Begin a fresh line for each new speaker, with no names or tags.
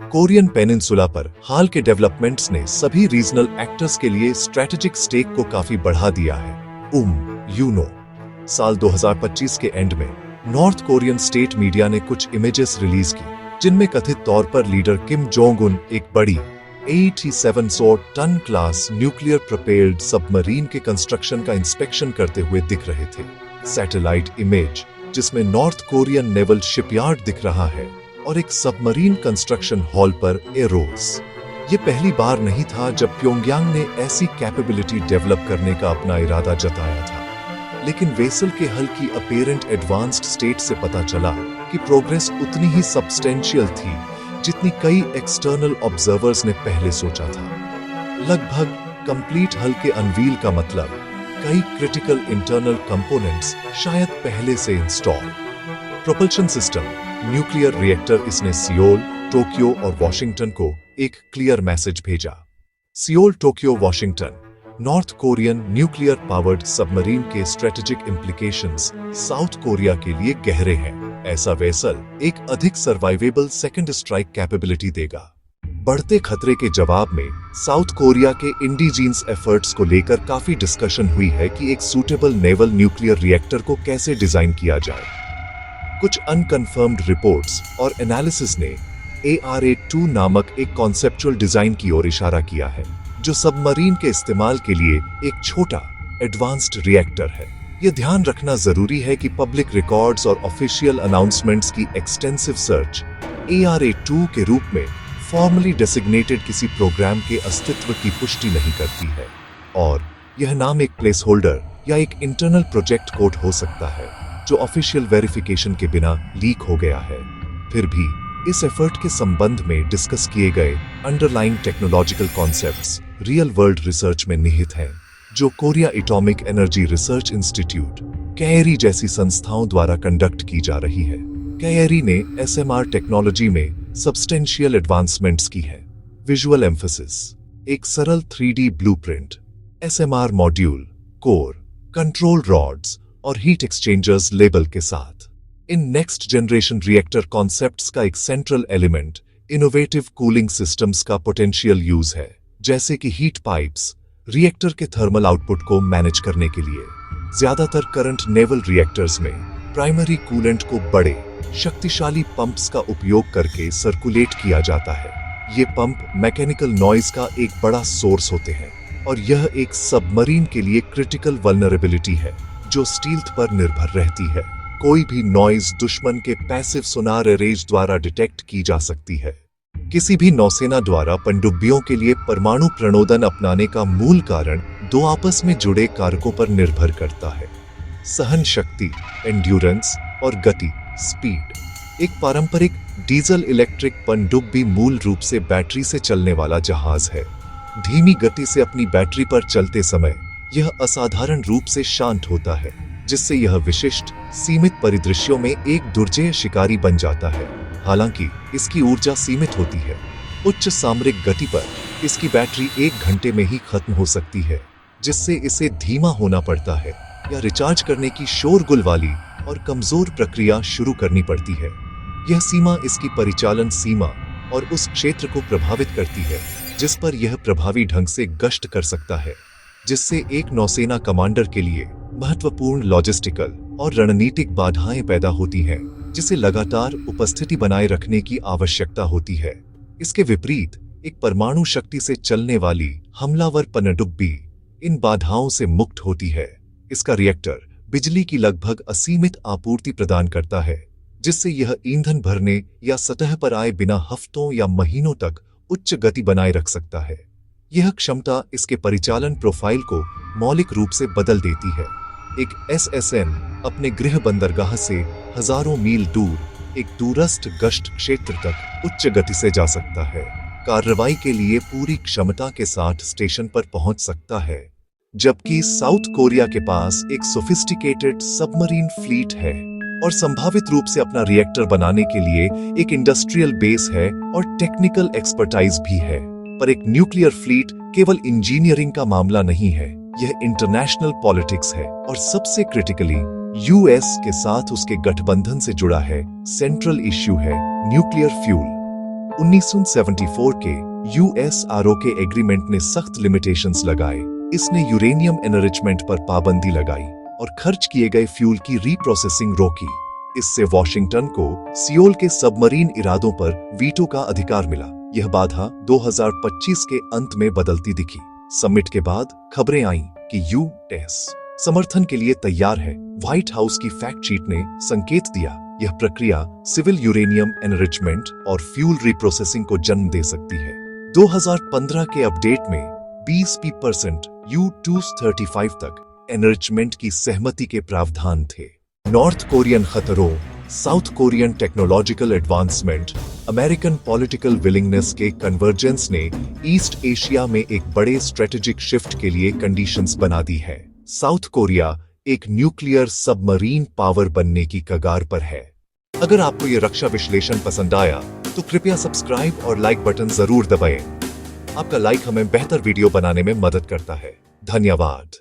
Korean peninsula पर हाल के developments ने सभी रीजनल एक्टर्स के लिए स्ट्रेटेजिक स्टेक को काफी बढ़ा दिया है। साल 2025 के एंड में नॉर्थ कोरियन स्टेट मीडिया ने कुछ इमेजेस रिलीज की, जिनमें कथित तौर पर लीडर किम जोंग उन एक बड़ी 8700 ton class nuclear propelled submarine के कंस्ट्रक्शन का इंस्पेक्शन करते हुए दिख रहे थे। सैटेलाइट इमेज जिसमें नॉर्थ कोरियन नेवल शिपयार्ड दिख रहा है और एक सबमरीन कंस्ट्रक्शन हॉल पर एरोस। ये पहली बार नहीं था जब प्योंगयांग ने ऐसी कैपेबिलिटी डेवलप करने का अपना इरादा जताया था, लेकिन वेसल के हल की अपेरेंट एडवांस्ड स्टेट से पता चला कि प्रोग्रेस उतनी ही सब्सटेंशियल थी जितनी कई एक्सटर्नल ऑब्जर्वर्स ने पहले सोचा था। लगभग कंप्लीट हल के अनवील का मतलब कई क्रिटिकल इंटरनल कंपोनेंट्स शायद पहले से install. Propulsion system, nuclear reactor, इसने सियोल, टोक्यो और वॉशिंगटन को एक क्लियर मैसेज भेजा। Seoul, Tokyo, Washington, north Korean nuclear powered submarine के स्ट्रेटेजिक इम्प्लीकेशंस साउथ कोरिया के लिए गहरे हैं। ऐसा वेसल एक अधिक सर्वाइवेबल सेकंड स्ट्राइक कैपेबिलिटी देगा। बढ़ते खतरे के जवाब में साउथ कोरिया के इंडिजीन्स एफर्ट्स को लेकर काफी डिस्कशन हुई है कि एक सूटेबल नेवल न्यूक्लियर रिएक्टर को कैसे डिजाइन किया जाए। कुछ अनकन्फर्म्ड रिपोर्ट्स और एनालिसिस ने ARA-2 नामक एक कॉन्सेप्चुअल डिजाइन की ओर इशारा किया है, जो सबमरीन के इस्तेमाल के लिए एक छोटा एडवांस्ड रिएक्टर है। यह ध्यान रखना जरूरी है कि पब्लिक रिकॉर्ड्स और ऑफिशियल अनाउंसमेंट्स की एक्सटेंसिव सर्च ARA-2 के रूप में फॉर्मली डेसिग्नेटेड किसी प्रोग्राम के अस्तित्व की पुष्टि नहीं करती है, और यह नाम एक प्लेस होल्डर या एक इंटरनल प्रोजेक्ट कोड हो सकता है जो ऑफिशियल वेरिफिकेशन के बिना लीक हो गया है। फिर भी इस एफर्ट के संबंध में डिस्कस किए गए underlying technological concepts real world research में निहित हैं, जो Korea atomic energy research institute KAERI जैसी संस्थाओं द्वारा कंडक्ट की जा रही है। KAERI ने SMR टेक्नोलॉजी में सब्सटेंशियल एडवांसमेंट्स की है। विजुअल एम्फेसिस, एक सरल 3D blueprint, SMR module, core, control rods और हीट एक्सचेंजर्स लेबल के साथ। In next generation reactor concepts का एक central element innovative cooling systems का पोटेंशियल यूज है, जैसे कि हीट पाइप्स रिएक्टर के थर्मल आउटपुट को मैनेज करने के लिए। ज्यादातर करंट नेवल रिएक्टर्स में प्राइमरी कूलेंट को बड़े शक्तिशाली पंप्स का उपयोग करके सर्कुलेट किया जाता है। ये पंप मैकेनिकल नॉइज का एक बड़ा सोर्स होते हैं, और यह एक सबमरीन के लिए क्रिटिकल वल्नरेबिलिटी है जो स्टील्थ पर निर्भर रहती है। कोई भी नॉइज दुश्मन के पैसिव सोनार एरेज द्वारा डिटेक्ट की जा सकती है। किसी भी नौसेना द्वारा पनडुब्बियों के लिए परमाणु प्रणोदन अपनाने का मूल कारण दो आपस में जुड़े कारकों पर निर्भर करता है: सहन शक्ति, एंड्योरेंस, और गति, स्पीड। एक पारंपरिक डीजल इलेक्ट्रिक पनडुब्बी मूल रूप से बैटरी से चलने वाला जहाज है। धीमी गति से अपनी बैटरी पर चलते समय यह असाधारण रूप से शांत होता है, जिससे यह विशिष्ट सीमित परिदृश्यों में एक दुर्जेय शिकारी बन जाता है। हालांकि इसकी ऊर्जा सीमित होती है। उच्च सामरिक गति पर इसकी बैटरी 1 घंटे में ही खत्म हो सकती है, जिससे इसे धीमा होना पड़ता है या रिचार्ज करने की शोरगुल वाली और कमजोर प्रक्रिया शुरू करनी पड़ती है। यह सीमा इसकी परिचालन सीमा और उस क्षेत्र को प्रभावित करती है जिस पर यह प्रभावी ढंग से गश्त कर सकता है, जिससे एक नौसेना कमांडर के लिए महत्वपूर्ण लॉजिस्टिकल और रणनीतिक बाधाएं पैदा होती हैं, जिसे लगातार उपस्थिति बनाए रखने की आवश्यकता होती है। इसके विपरीत एक परमाणु शक्ति से चलने वाली हमलावर पनडुब्बी इन बाधाओं से मुक्त होती है। इसका रिएक्टर बिजली की लगभग असीमित आपूर्ति प्रदान करता है, जिससे यह ईंधन भरने या सतह पर आए बिना हफ्तों या महीनों तक उच्च गति बनाए रख सकता है। यह क्षमता इसके परिचालन प्रोफाइल को मौलिक रूप से बदल देती है। एक SSN अपने गृह बंदरगाह से हजारों मील दूर एक दूरस्थ गश्त क्षेत्र तक उच्च गति से जा सकता है। कार्रवाई के लिए पूरी क्षमता के साथ स्टेशन पर पहुंच सकता है, जबकि साउथ कोरिया के पास एक सोफिस्टिकेटेड सबमरीन फ्लीट है और संभावित रूप से अपना रिएक्टर बनाने के लिए एक इंडस्ट्रियल बेस है और टेक्निकल एक्सपर्टाइज भी है। पर एक न्यूक्लियर फ्लीट केवल इंजीनियरिंग का मामला नहीं है, यह इंटरनेशनल पॉलिटिक्स है और सबसे क्रिटिकली US के साथ उसके गठबंधन से जुड़ा है। सेंट्रल इश्यू है न्यूक्लियर फ्यूल। 1974 के USRO के एग्रीमेंट ने सख्त लिमिटेशंस लगाए। इसने यूरेनियम एनरिचमेंट पर पाबंदी लगाई और खर्च किए गए फ्यूल की रीप्रोसेसिंग रोकी। इससे वॉशिंगटन को सियोल के सबमरीन इरादों पर वीटो का अधिकार मिला। यह बाधा 2025 के अंत में बदलती दिखी। समिट के बाद खबरें आईं कि यूएस समर्थन के लिए तैयार है। व्हाइट हाउस की फैक्ट शीट ने संकेत दिया यह प्रक्रिया सिविल यूरेनियम एनरिचमेंट और फ्यूल रिप्रोसेसिंग को जन्म दे सकती है। 2015 के अपडेट में 20% U-235 तक एनरिचमेंट की सहमति के प्रावधान थे। नॉर्थ कोरियन खतरों, south Korean technological advancement, American political willingness के कन्वर्जेंस ने ईस्ट एशिया में एक बड़े स्ट्रेटेजिक शिफ्ट के लिए कंडीशंस बना दी है। साउथ कोरिया एक न्यूक्लियर सबमरीन पावर बनने की कगार पर है। अगर आपको ये रक्षा विश्लेषण पसंद आया तो कृपया सब्सक्राइब और लाइक बटन जरूर दबाएं। आपका लाइक हमें बेहतर वीडियो बनाने में मदद करता है। धन्यवाद।